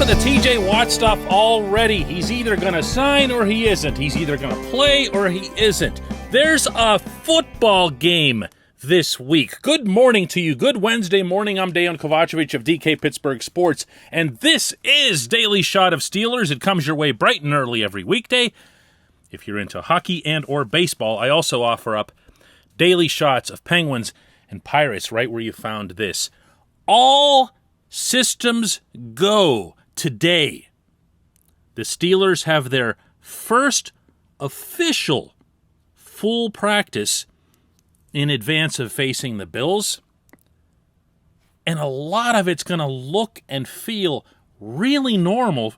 enough of the TJ Watt stuff already. He's either going to sign or he isn't. He's either going to play or he isn't. There's a football game this week. Good morning to you. Good Wednesday morning. I'm Dejan Kovacevic of DK Pittsburgh Sports, and this is Daily Shot of Steelers. It comes your way bright and early every weekday. If you're into hockey and or baseball, I also offer up daily shots of Penguins and Pirates right where you found this. All systems go today. The Steelers have their first official full practice in advance of facing the Bills. And a lot of it's going to look and feel really normal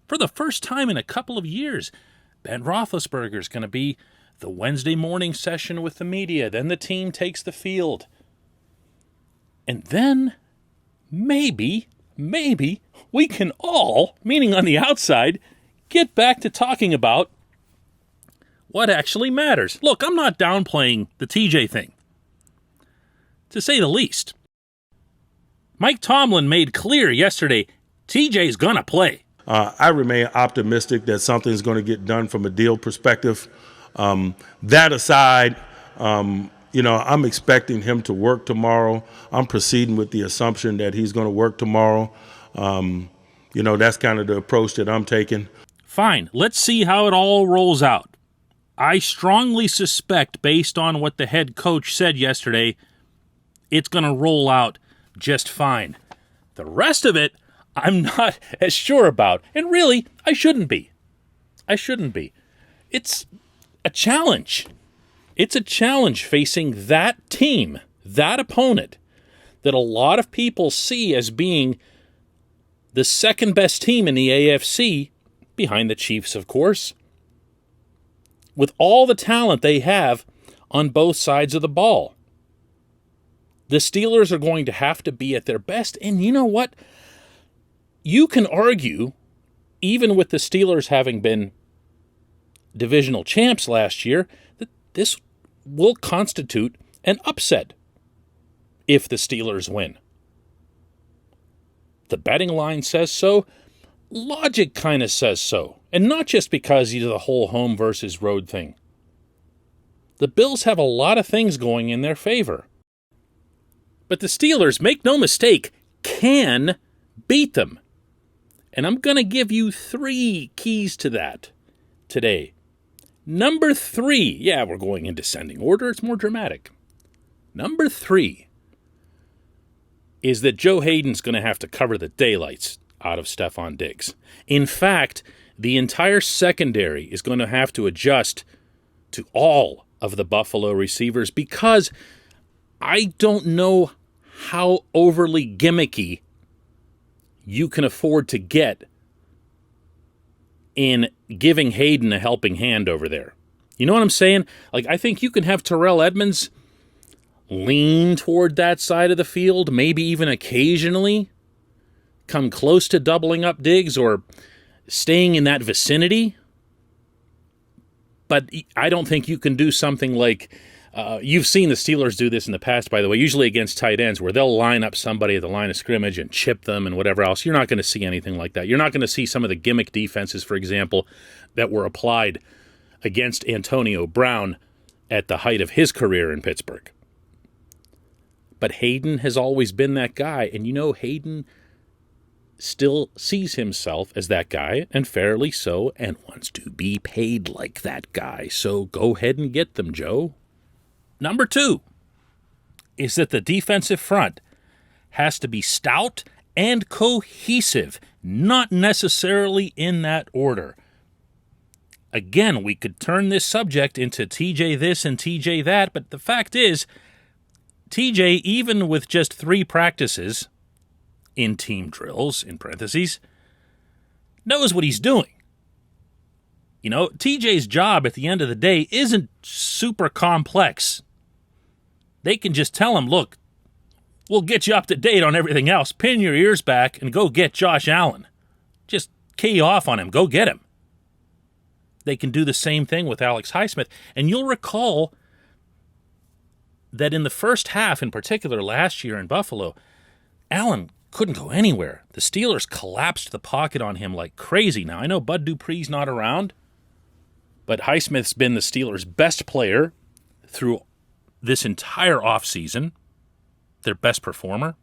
for the first time in a couple of years. Ben Roethlisberger is going to be the Wednesday morning session with the media. Then the team takes the field. And then maybe we can all, meaning on the outside, get back to talking about what actually matters. Look, I'm not downplaying the TJ thing, to say the least. Mike Tomlin made clear yesterday, TJ's going to play. I remain optimistic that something's going to get done from a deal perspective. That aside, I'm expecting him to work tomorrow. I'm proceeding with the assumption that he's going to work tomorrow. That's kind of the approach that I'm taking. Fine. Let's see how it all rolls out. I strongly suspect, based on what the head coach said yesterday, it's going to roll out just fine. The rest of it, I'm not as sure about. And really, I shouldn't be. It's a challenge. It's a challenge facing that team, that opponent, that a lot of people see as being the second best team in the AFC, behind the Chiefs, of course, with all the talent they have on both sides of the ball. The Steelers are going to have to be at their best, and you know what? You can argue, even with the Steelers having been divisional champs last year, that this will constitute an upset if the Steelers win. The betting line says so. Logic kind of says so. And not just because of the whole home versus road thing. The Bills have a lot of things going in their favor. But the Steelers, make no mistake, can beat them. And I'm going to give you 3 keys to that today. Number 3, we're going in descending order. It's more dramatic. Number 3 is that Joe Hayden's going to have to cover the daylights out of Stephon Diggs. In fact, the entire secondary is going to have to adjust to all of the Buffalo receivers because I don't know how overly gimmicky you can afford to get in giving Hayden a helping hand over there. You know what I'm saying? I think you can have Terrell Edmunds lean toward that side of the field, maybe even occasionally come close to doubling up Diggs or staying in that vicinity. But I don't think you can do something like, you've seen the Steelers do this in the past, by the way, usually against tight ends, where they'll line up somebody at the line of scrimmage and chip them and whatever else. You're not going to see anything like that. You're not going to see some of the gimmick defenses, for example, that were applied against Antonio Brown at the height of his career in Pittsburgh. But Hayden has always been that guy, and Hayden still sees himself as that guy, and fairly so, and wants to be paid like that guy. So go ahead and get them, Joe. Number 2 is that the defensive front has to be stout and cohesive, not necessarily in that order. Again, we could turn this subject into TJ this and TJ that, but the fact is, TJ, even with just 3 practices in team drills, in parentheses, knows what he's doing. TJ's job at the end of the day isn't super complex. They can just tell him, look, we'll get you up to date on everything else. Pin your ears back and go get Josh Allen. Just key off on him. Go get him. They can do the same thing with Alex Highsmith. And you'll recall that in the first half, in particular last year in Buffalo, Allen couldn't go anywhere. The Steelers collapsed the pocket on him like crazy. Now, I know Bud Dupree's not around, but Highsmith's been the Steelers' best player through this entire offseason, their best performer.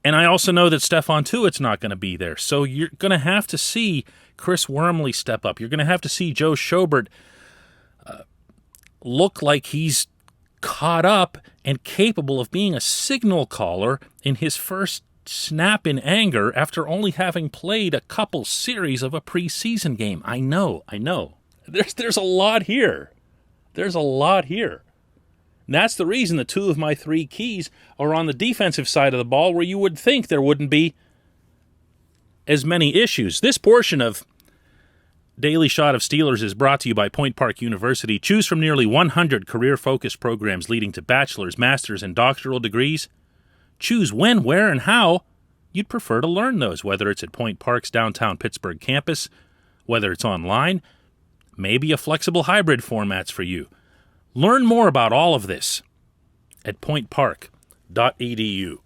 And I also know that Stephon Tuitt's not going to be there. So you're going to have to see Chris Wormley step up. You're going to have to see Joe Schobert look like he's caught up and capable of being a signal caller in his first snap in anger after only having played a couple series of a preseason game. I know. There's a lot here. There's a lot here. And that's the reason the two of my three keys are on the defensive side of the ball, where you would think there wouldn't be as many issues. This portion of Daily Shot of Steelers is brought to you by Point Park University. Choose from nearly 100 career-focused programs leading to bachelor's, master's, and doctoral degrees. Choose when, where, and how you'd prefer to learn those, whether it's at Point Park's downtown Pittsburgh campus, whether it's online, maybe a flexible hybrid format's for you. Learn more about all of this at pointpark.edu.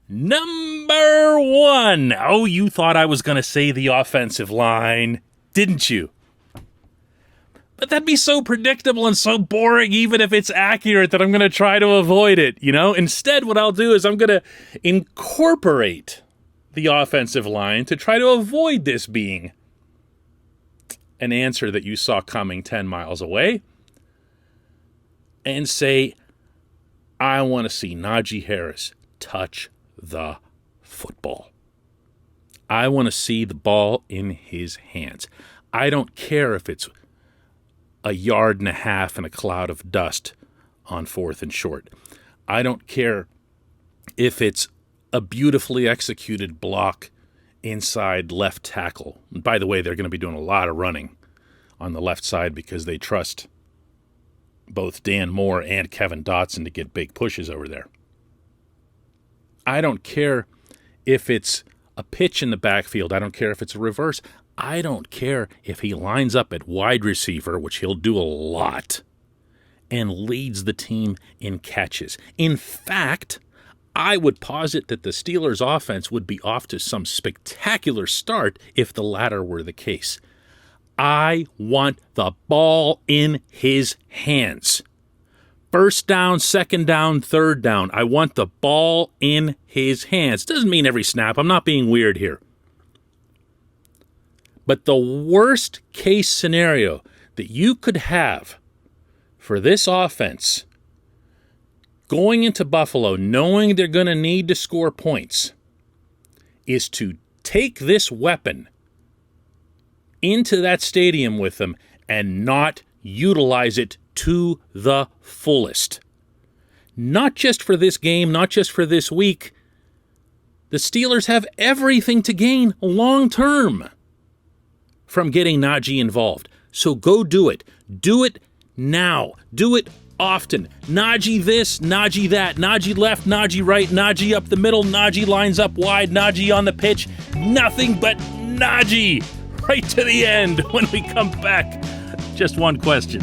Number one. Oh, you thought I was going to say the offensive line, didn't you? But that'd be so predictable and so boring, even if it's accurate, that I'm going to try to avoid it, Instead, what I'll do is I'm going to incorporate the offensive line to try to avoid this being an answer that you saw coming 10 miles away, and say, I want to see Najee Harris touch the football. I want to see the ball in his hands. I don't care if it's a yard and a half in a cloud of dust on 4th and short. I don't care if it's a beautifully executed block inside left tackle. And by the way, they're going to be doing a lot of running on the left side because they trust both Dan Moore and Kevin Dotson to get big pushes over there. I don't care if it's a pitch in the backfield. I don't care if it's a reverse. I don't care if he lines up at wide receiver, which he'll do a lot, and leads the team in catches. In fact, I would posit that the Steelers' offense would be off to some spectacular start if the latter were the case. I want the ball in his hands. First down, second down, third down. I want the ball in his hands. Doesn't mean every snap. I'm not being weird here. But the worst case scenario that you could have for this offense going into Buffalo, knowing they're going to need to score points, is to take this weapon into that stadium with them and not utilize it to the fullest. Not just for this game, not just for this week. The Steelers have everything to gain long term from getting Najee involved. So go do it. Do it now. Do it often. Najee this, Najee that, Najee left, Najee right, Najee up the middle, Najee lines up wide, Najee on the pitch. Nothing but Najee right to the end when we come back. Just one question.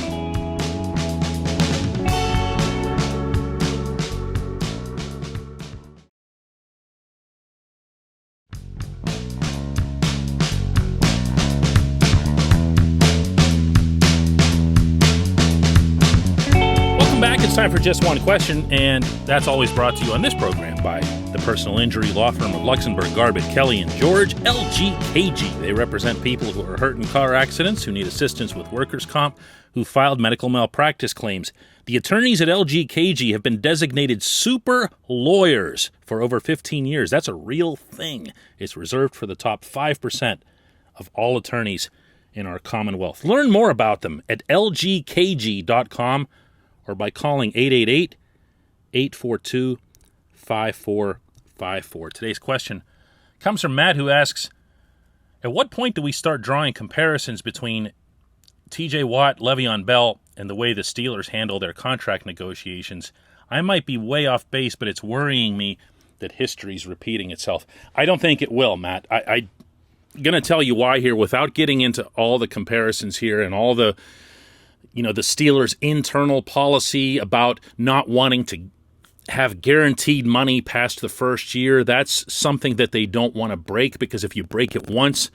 It's time for Just One Question, and that's always brought to you on this program by the personal injury law firm of Luxembourg, Garbett, Kelly & George, LGKG. They represent people who are hurt in car accidents, who need assistance with workers' comp, who filed medical malpractice claims. The attorneys at LGKG have been designated super lawyers for over 15 years. That's a real thing. It's reserved for the top 5% of all attorneys in our Commonwealth. Learn more about them at lgkg.com or by calling 888-842-5454. Today's question comes from Matt, who asks, at what point do we start drawing comparisons between TJ Watt, Le'Veon Bell, and the way the Steelers handle their contract negotiations? I might be way off base, but it's worrying me that history's repeating itself. I don't think it will, Matt. I'm going to tell you why here without getting into all the comparisons here and all the the Steelers' internal policy about not wanting to have guaranteed money past the first year. That's something that they don't want to break, because if you break it once,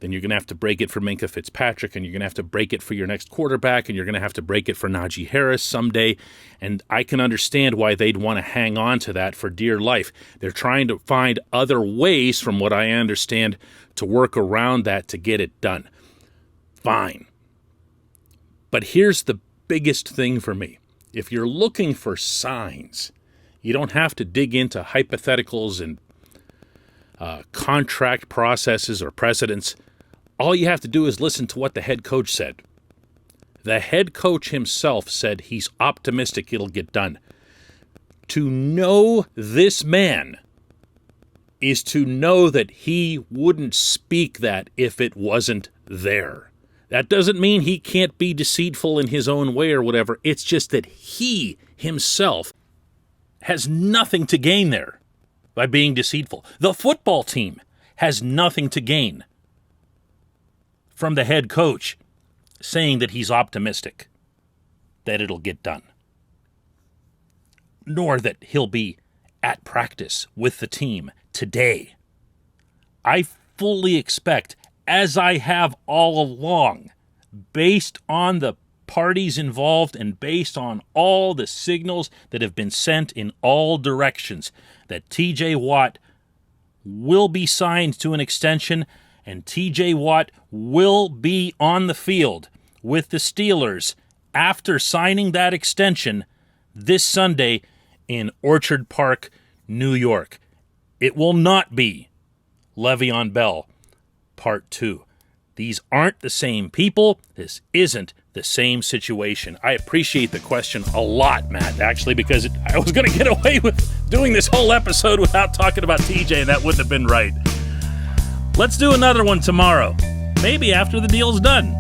then you're going to have to break it for Minkah Fitzpatrick, and you're going to have to break it for your next quarterback, and you're going to have to break it for Najee Harris someday. And I can understand why they'd want to hang on to that for dear life. They're trying to find other ways, from what I understand, to work around that to get it done. Fine. But here's the biggest thing for me. If you're looking for signs, you don't have to dig into hypotheticals and contract processes or precedents. All you have to do is listen to what the head coach said. The head coach himself said he's optimistic it'll get done. To know this man is to know that he wouldn't speak that if it wasn't there. That doesn't mean he can't be deceitful in his own way or whatever. It's just that he himself has nothing to gain there by being deceitful. The football team has nothing to gain from the head coach saying that he's optimistic that it'll get done, nor that he'll be at practice with the team today. I fully expect, as I have all along, based on the parties involved and based on all the signals that have been sent in all directions, that TJ Watt will be signed to an extension, and TJ Watt will be on the field with the Steelers after signing that extension this Sunday in Orchard Park, New York. It will not be Le'Veon Bell Part 2. These aren't the same people. This isn't the same situation. I appreciate the question a lot, Matt, actually, because I was going to get away with doing this whole episode without talking about TJ, and that wouldn't have been right. Let's do another one tomorrow, maybe after the deal's done.